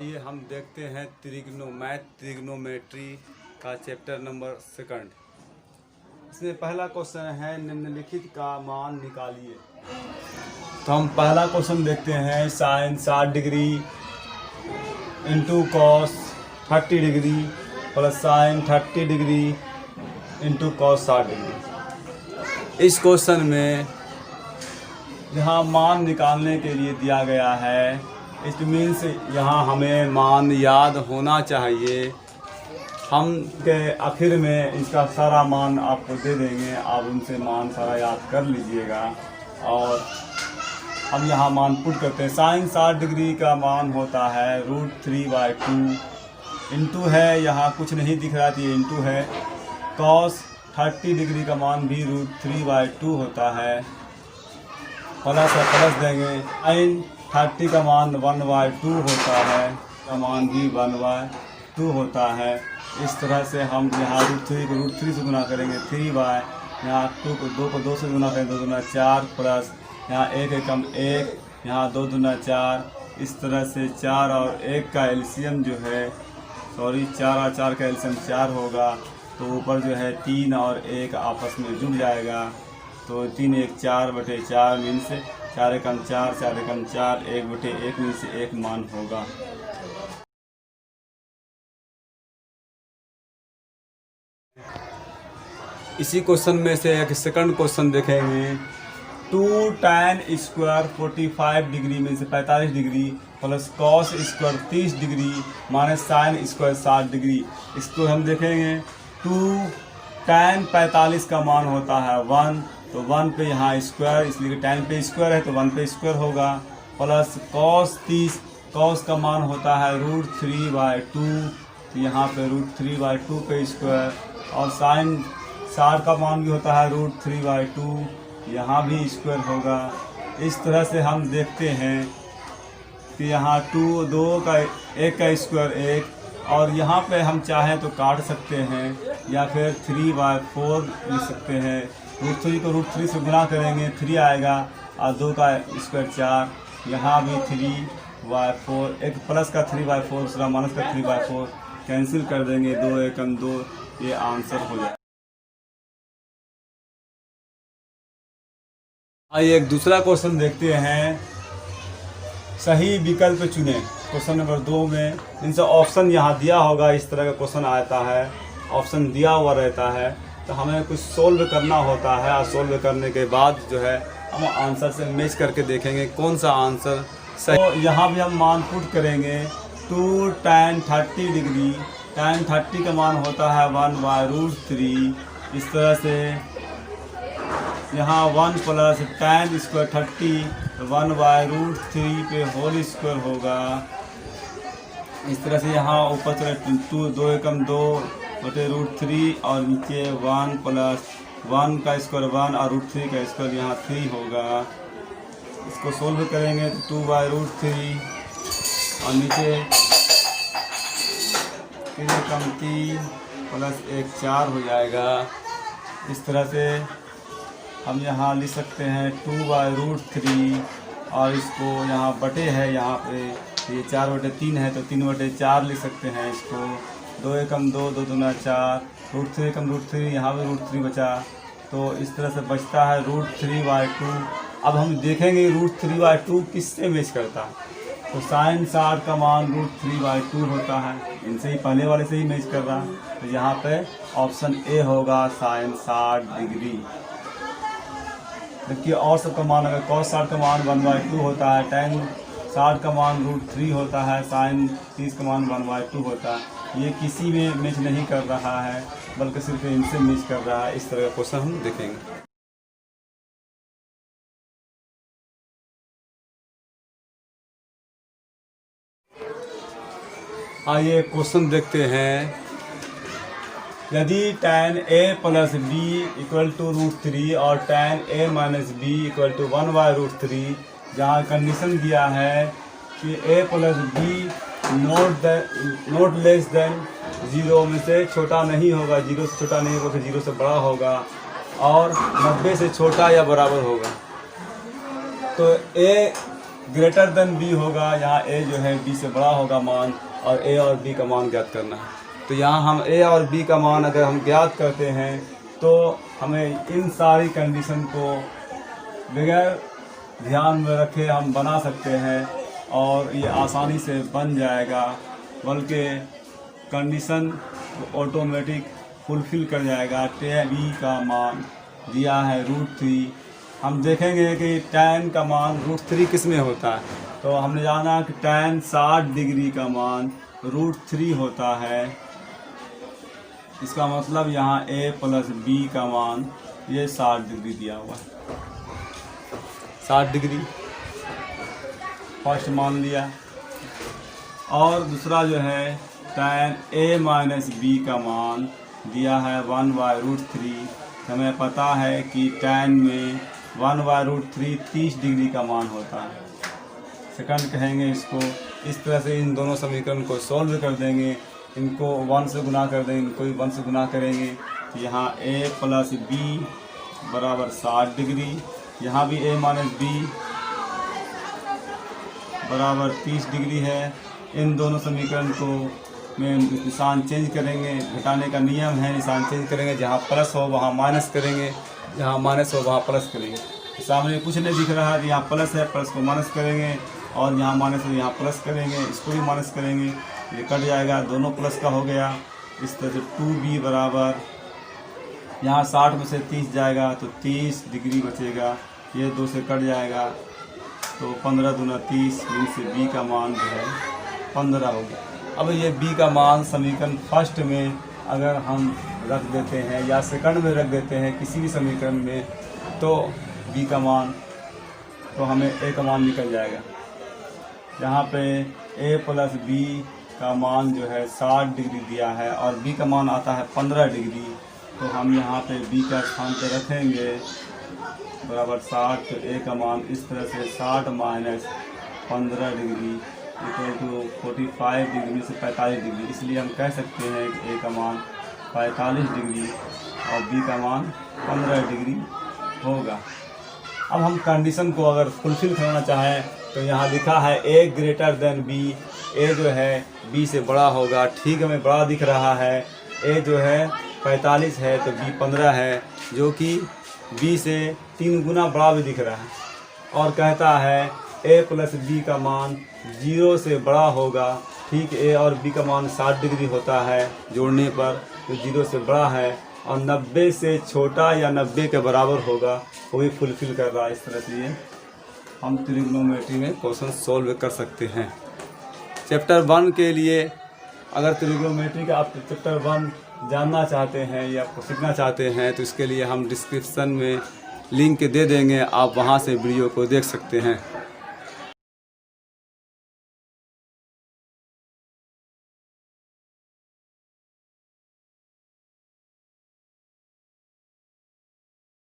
ये हम देखते हैं ट्रिग्नोमेट्री का चैप्टर नंबर 2। इसमें पहला क्वेश्चन है निम्नलिखित का मान निकालिए। तो हम पहला क्वेश्चन देखते हैं sine 60 degree into cos 30 degree plus sine 30 degree into cos 60 degree. इस क्वेश्चन में यहाँ मान निकालने के लिए दिया गया है, इट मीन्स यहाँ हमें मान याद होना चाहिए। हम के आखिर में इसका सारा मान आपको दे देंगे, आप उनसे मान सारा याद कर लीजिएगा। और हम यहाँ मान पुट करते हैं। साइन 60 डिग्री का मान होता है √3/2 इंटू है, यहाँ कुछ नहीं दिख रहा थी, इंटू है। कॉस 30 डिग्री का मान भी √3/2 होता है, प्लस देंगे। साइन 30 का मान 1/2 होता है, का मान भी 1/2 होता है। इस तरह से हम यहाँ √3 को √3 से गुना करेंगे, 3 यहाँ 2 को 2 से गुना करेंगे, 2 दूना 4 प्लस यहाँ 1 एकम 1, यहाँ 2 दूना 4। इस तरह से 4 और 1 का एलसीएम जो है, 4 और 4 का एलसीएम 4 होगा। तो ऊपर जो है 3 और 1 आपस में जुड़ जाएगा। तो 3 1 4/4 मीन्स 4 एकम 4, 4 एकम 4, 1/1 मीन्स 1 मान होगा। इसी क्वेश्चन में से एक सेकंड क्वेश्चन देखेंगे। 2 tan स्क्वायर 45 डिग्री में से 45 degree plus cos square 30 degree minus sine square 60 degree. इसको हम देखेंगे। 2 tan 45 का मान होता है 1, तो 1 पे यहाँ स्क्वायर, इसलिए tan पे स्क्वायर है तो 1 पे स्क्वायर होगा। प्लस कॉस 30, कॉस का मान होता है √3/2, तो यहाँ पे √3/2 पे स्क्वायर। और साइन 60 का मान भी होता है √3/2, यहाँ भी स्क्वायर होगा। इस तरह से हम देखते हैं कि यहाँ 2 का 1 का स्क्वायर 1, और यहाँ पे हम चाहें तो काट सकते हैं या फिर 3/4 लिख सकते हैं। √3 को √3 से गुना करेंगे, 3 आएगा, और 2 का स्क्वायर 4, यहाँ भी 3/4, एक प्लस का 3/4, दूसरा माइनस का 3/4 कैंसिल कर देंगे, 2 एकम 2, ये आंसर हो जाए। आइए एक दूसरा क्वेश्चन देखते हैं। सही विकल्प चुनें। क्वेश्चन नंबर 2 में इनसे ऑप्शन यहाँ दिया होगा, इस तरह का क्वेश्चन आता है, ऑप्शन दिया हुआ रहता है, तो हमें कुछ सोल्व करना होता है। और सोल्व करने के बाद जो है हम आंसर से मैच करके देखेंगे कौन सा आंसर सही। तो यहाँ भी हम मान पुट करेंगे। 2 tan 30 डिग्री, tan 30 का मान होता है 1/√3। इस तरह से यहाँ 1 प्लस tan स्क्वायर 30, 1/√3 पे होल स्क्वायर होगा। इस तरह से यहाँ ऊपर चले 2 एकम 2/√3 और नीचे 1 प्लस 1 का स्क्वायर 1 और √3 का स्क्वायर यहाँ 3 होगा। इसको सोल्व करेंगे तो 2/√3 और नीचे 3 एकम 3 प्लस 1 4 हो जाएगा। इस तरह से हम यहाँ लिख सकते हैं 2/√3, और इसको यहाँ बटे है, यहाँ पे ये 4/3 है तो 3/4 लिख सकते हैं इसको। 2 एकम 2, 2 दूना 4, √3 एकम √3, यहाँ भी √3 बचा, तो इस तरह से बचता है √3/2। अब हम देखेंगे √3/2 किससे मैच करता है। तो साइन 60 का मान √3/2 होता है, इनसे ही पहले वाले से ही मैच कर रहा है, तो यहाँ पे ऑप्शन ए होगा साइन 60 डिग्री। जबकि और सबका मान अगर cos 60 का मान 1/2 होता है, tan 60 का मान √3 होता है, साइन 30 का मान 1/2 होता है। ये किसी में मैच नहीं कर रहा है, बल्कि सिर्फ इनसे मैच कर रहा है। इस तरह का क्वेश्चन हम देखेंगे। आइए क्वेश्चन देखते हैं। यदि tan a plus b equal to √3 और tan a minus b equal to 1/√3, जहाँ कंडीशन दिया है कि a plus b not less than 0 में से छोटा नहीं होगा, 0 से छोटा नहीं होगा, फिर 0 से बड़ा होगा, और 90 से छोटा या बराबर होगा। तो a ग्रेटर देन बी होगा, यहाँ ए जो है बी से बड़ा होगा मान, और ए और बी का मान ज्ञात करना है। तो यहाँ हम ए और बी का मान अगर हम ज्ञात करते हैं तो हमें इन सारी कंडीशन को बगैर ध्यान में रखे हम बना सकते हैं, और ये आसानी से बन जाएगा, बल्कि कंडीशन ऑटोमेटिक फुलफिल कर जाएगा। बी का मान दिया है √3। हम देखेंगे कि tan का मान √3 किस में होता है, तो हमने जाना कि tan 60 डिग्री का मान √3 होता है। इसका मतलब यहाँ a + b का मान ये 60 डिग्री दिया हुआ है, 60 डिग्री फर्स्ट मान लिया। और दूसरा जो है tan a - b का मान दिया है 1/√3। हमें पता है कि tan में 1/√3 30 डिग्री का मान होता है। सेकंड कहेंगे इसको। इस तरह से इन दोनों समीकरण को सॉल्व कर देंगे, इनको 1 से गुना कर देंगे, इनको भी 1 से गुना करेंगे। तो यहाँ a + b बराबर 60 डिग्री, यहाँ भी a - b बराबर 30 डिग्री है। इन दोनों समीकरण को में निशान चेंज करेंगे, घटाने का नियम है, निशान चेंज करेंगे, जहाँ प्लस हो वहाँ माइनस करेंगे, जहाँ माइनस हो वहाँ प्लस करेंगे। सामने कुछ नहीं दिख रहा है, यहाँ प्लस है, प्लस को माइनस करेंगे, और यहाँ माइनस है यहाँ प्लस करेंगे, इसको भी माइनस करेंगे, ये कट जाएगा, दोनों प्लस का हो गया। इस तरह से 2b बराबर यहाँ 60 में से 30 जाएगा तो 30 डिग्री बचेगा, ये 2 से कट जाएगा, तो 15 दूना 30, से b का मान जो है 15 हो गया। अब ये b का मान समीकरण फर्स्ट में अगर हम रख देते हैं या सेकंड में रख देते हैं किसी भी समीकरण में, तो b का मान, तो हमें a का मान निकल जाएगा। यहाँ पे a + b का मान जो है 60 डिग्री दिया है, और b का मान आता है 15 डिग्री। तो हम यहाँ पे b का स्थान पे रखेंगे बराबर 60, तो a का मान इस तरह से 60 - 15 डिग्री = 45 डिग्री से 45 डिग्री। इसलिए हम कह सकते हैं कि a का मान 45 डिग्री और b का मान 15 डिग्री होगा। अब हम कंडीशन को अगर फुलफिल करना चाहें तो यहाँ लिखा है a greater than b, a जो है b से बड़ा होगा। ठीक हमें बड़ा दिख रहा है, a जो है 45 है तो b 15 है, जो कि b से 3 गुना बड़ा भी दिख रहा है। और कहता है a + b का मान 0 से बड़ा होगा। ठीक, a और b का मान 60 डिग्री होता है जोड़ने पर, तो 0 से बड़ा है, और 90 से छोटा या 90 के बराबर होगा, वो भी फुलफिल कर रहा है। इस तरह से ये हम ट्रिग्नोमेट्री में क्वेश्चन सॉल्व कर सकते हैं। चैप्टर 1 के लिए अगर ट्रिग्नोमेट्री का आप चैप्टर 1 जानना चाहते हैं या सीखना चाहते हैं तो इसके लिए हम डिस्क्रिप्शन में लिंक दे देंगे, आप वहां से वीडियो को देख सकते हैं।